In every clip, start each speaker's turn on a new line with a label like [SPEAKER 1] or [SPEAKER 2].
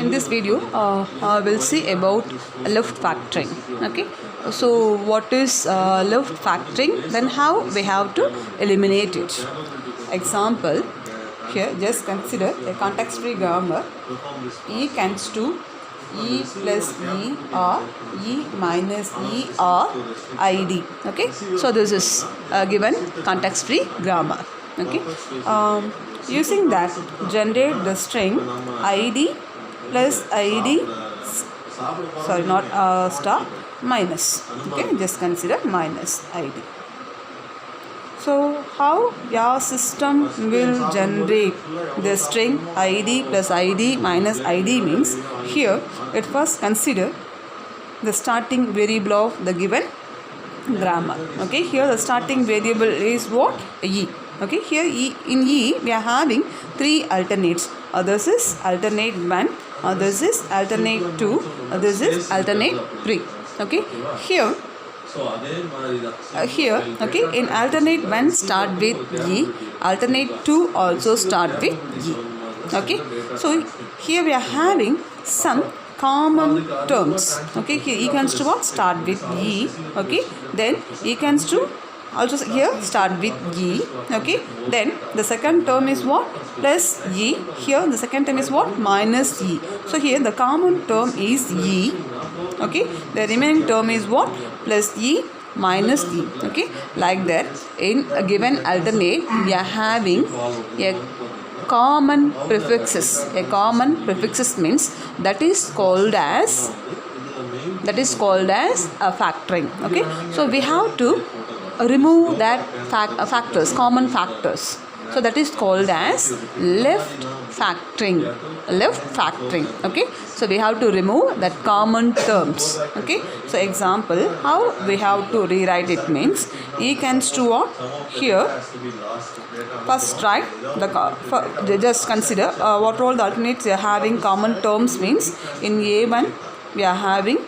[SPEAKER 1] In this video, we'll see about left factoring. Okay, so what is left factoring? Then how we have to eliminate it? Example, here just consider a context-free grammar. E tends to E plus E or E minus E or ID. Okay, so this is a given context-free grammar. Okay, using that, generate the string ID plus ID, sorry, not star, minus. Okay, just consider minus ID. So how your system will generate the string ID plus ID minus ID means, here at first consider the starting variable of the given grammar. Okay, here the starting variable is what? E. Okay, here in E we are having three alternates. This is alternate 1, this is alternate 2, this is alternate 3. Okay, here okay, in alternate 1 start with E, alternate 2 also start with E. Okay, so here we are having some common terms. Okay, here E comes to what? Start with E. Okay, then E comes to also here start with E. Okay, then the second term is what? Plus E. Here the second term is what? Minus E. So here the common term is E. Okay, the remaining term is what? Plus E minus E. Okay, like that in a given alternate we are having a common prefixes. A common prefixes means that is called as a factoring. Okay, so we have to remove that factors, common factors. So that is called as left factoring. Left factoring. Okay, so we have to remove that common terms. Okay, so example, how we have to rewrite it means, E comes to what? Here first write the just consider what all the alternates we are having common terms means, in A1 we are having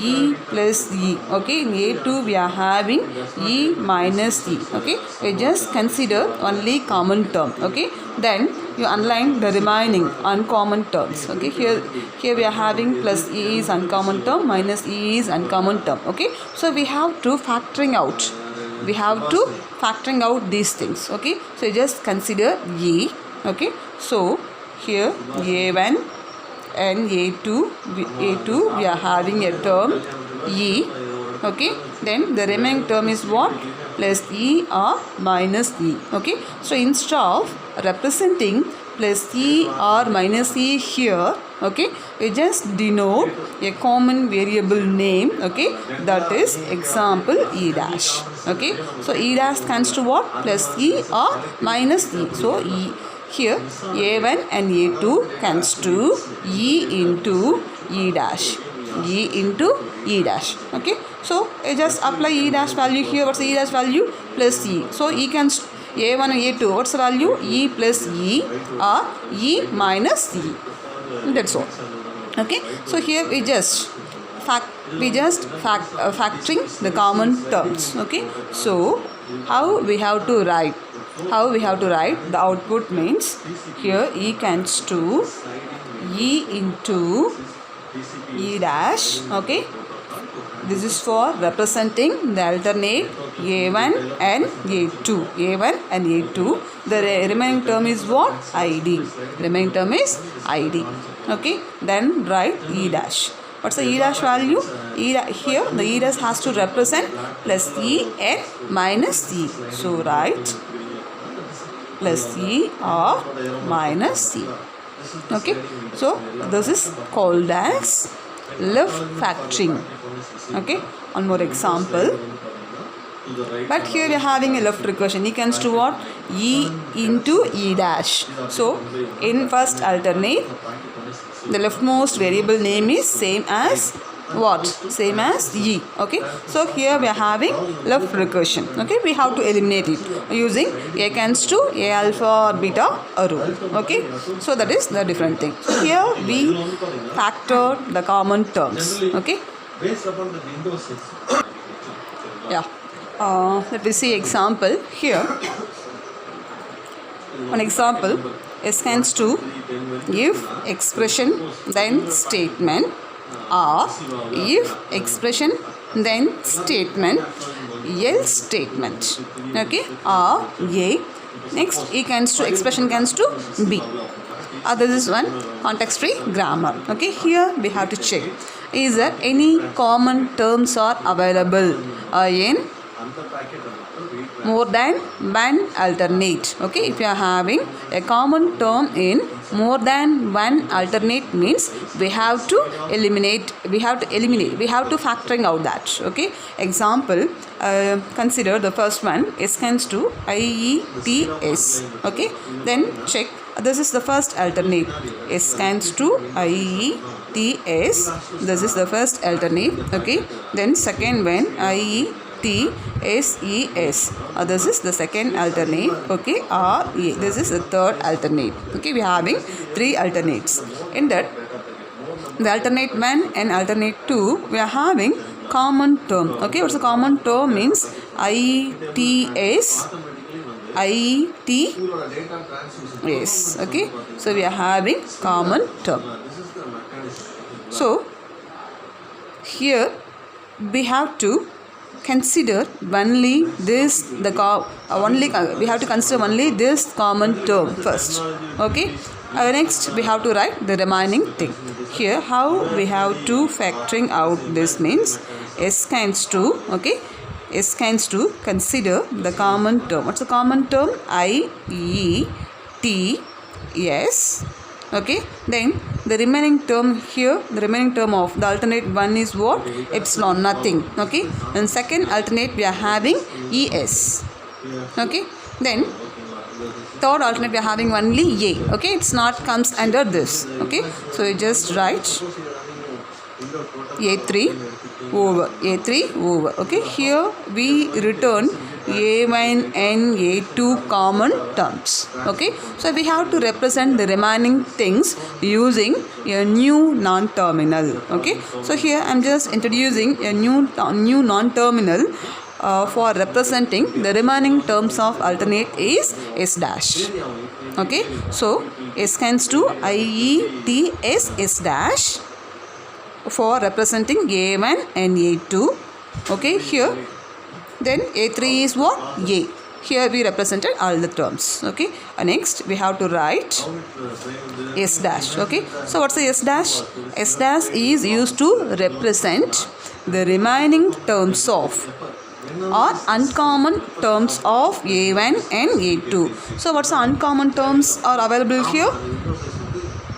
[SPEAKER 1] E plus E. Okay, in A2 we are having E minus E. Okay, we just consider only common term. Okay, then you underline the remaining uncommon terms. Okay, here we are having plus E is uncommon term, minus E is uncommon term. Okay, so we have to factoring out. We have to factoring out these things. Okay, so you just consider E. Okay, so here A1 and A2 we are having a term E. Okay, then the remaining term is what? Plus E or minus E. Okay, so instead of representing plus E or minus E here, okay, we just denote a common variable name. Okay, that is example E dash. Okay, so E dash stands to what? Plus E or minus E. So E here A1 and A2 comes to E into E dash. E into E dash. Okay, so I just apply E dash value here. What's the E dash value? Plus E. So E comes A1 and A2. What's the value? E plus E or E minus E. That's all. Okay, so here we just factoring the common terms. Okay, so how we have to write? How we have to write the output means, here E comes to E into E dash. Okay, this is for representing the alternate A1 and A2. A1 and A2. The remaining term is what? ID. Remaining term is ID. Okay, then write E dash. What's the E dash value? Here the E dash has to represent plus E and minus E. So write plus E or minus E. Okay, so this is called as left factoring. Okay, one more example. But here we are having a left recursion. E comes to what? E into E dash. So in first alternate, the leftmost variable name is same as what? Same as E. Okay, so here we are having left recursion. Okay, we have to eliminate it using A comes to A alpha or beta rule. Okay, so that is the different thing. So here we factor the common terms. Okay, yeah, let me see example here. An example, S stands to if expression then statement, or if expression then statement, else statement. Okay, or A. Next, E stands to expression stands to B. This is one context free grammar. Okay, here we have to check, is there any common terms are available in more than one alternate. Okay, if you are having a common term in more than one alternate means we have to eliminate, we have to factoring out that. Okay, example, consider the first one, S stands to IETS. Okay, then check, this is the first alternate, S stands to IETS, this is the first alternate. Okay, then second one, IETSES, this is the second alternate. Okay, RE, this is the third alternate. Okay, we are having three alternates. In that, the alternate 1 and alternate 2, we are having common term. Okay, what's the common term means IETS, IETS. Okay, so we are having common term. So here we have to consider only this, we have to consider only this common term first. Okay, next we have to write the remaining thing. Here how we have to factoring out this means S stands to, okay, S stands to consider the common term. What's the common term? IETS. Okay, then the remaining term here, the remaining term of the alternate one is what? Epsilon, nothing. Okay, and second alternate we are having ES. Okay, then third alternate we are having only A. Okay, it's not comes under this. Okay, so you just write A3 over A3 over. Okay, here we return A1 and A2 common terms. Okay, so we have to represent the remaining things using a new non-terminal. Okay, so here I am just introducing a new non-terminal for representing the remaining terms of alternate is S dash. Okay, so S stands to IETS S dash for representing A1 and A2. Okay, here then A3 is what? A. Here we represented all the terms. Okay, next we have to write S dash. Okay, so what's the S dash? S dash is used to represent the remaining terms of or uncommon terms of A1 and A2. So what's the uncommon terms are available here?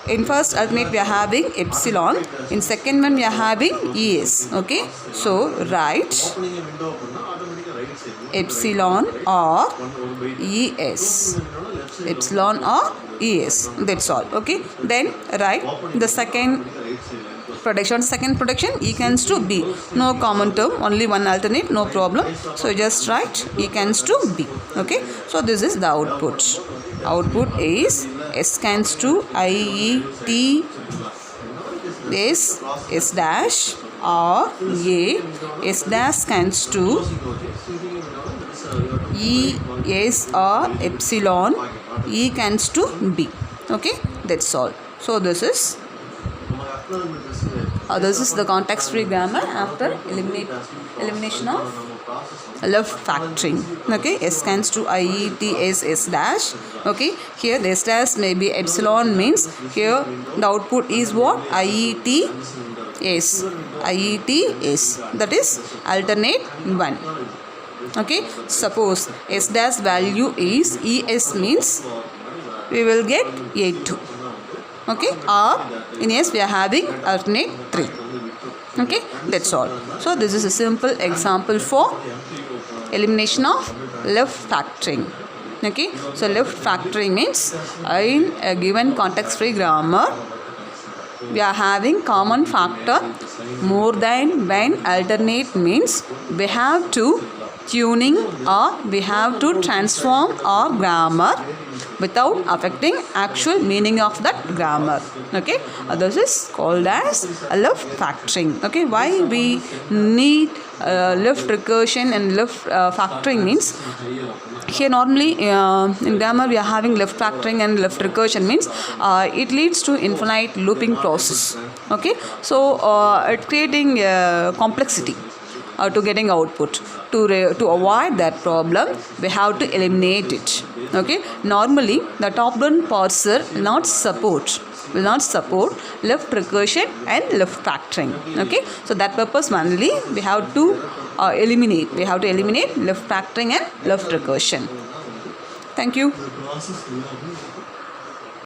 [SPEAKER 1] In first alternate we are having epsilon, in second one we are having ES. Okay, so write epsilon or ES, epsilon or ES, that's all. Okay, then write the second protection, E stands to B, no common term, only one alternate, no problem, so just write E stands to B. Okay, so this is the output. Output is S stands to IETS S dash or A, S dash stands to ES or epsilon, E stands to B. Okay, that's all. So this is the context free grammar after elimination of left factoring. Okay, S stands to IETS S dash. Okay, here the S dash may be epsilon, means here the output is what? IETS, that is alternate 1. Okay, suppose S dash value is ES, means we will get A2. Okay, or in S we are having alternate 3. Okay, that's all. So this is a simple example for elimination of left factoring. Okay, so left factoring means in a given context free grammar we are having common factor more than one alternate, means we have to tuning or we have to transform our grammar without affecting actual meaning of that grammar. Okay, this is called as left factoring. Okay, why we need left recursion and left factoring means here normally in grammar we are having left factoring and left recursion, means it leads to infinite looping process. Okay, so it creating complexity to getting output. To avoid that problem, we have to eliminate it. Okay, normally the top down parser will not support left recursion and left factoring. Okay, so that purpose only we have to eliminate left factoring and left recursion. Thank you.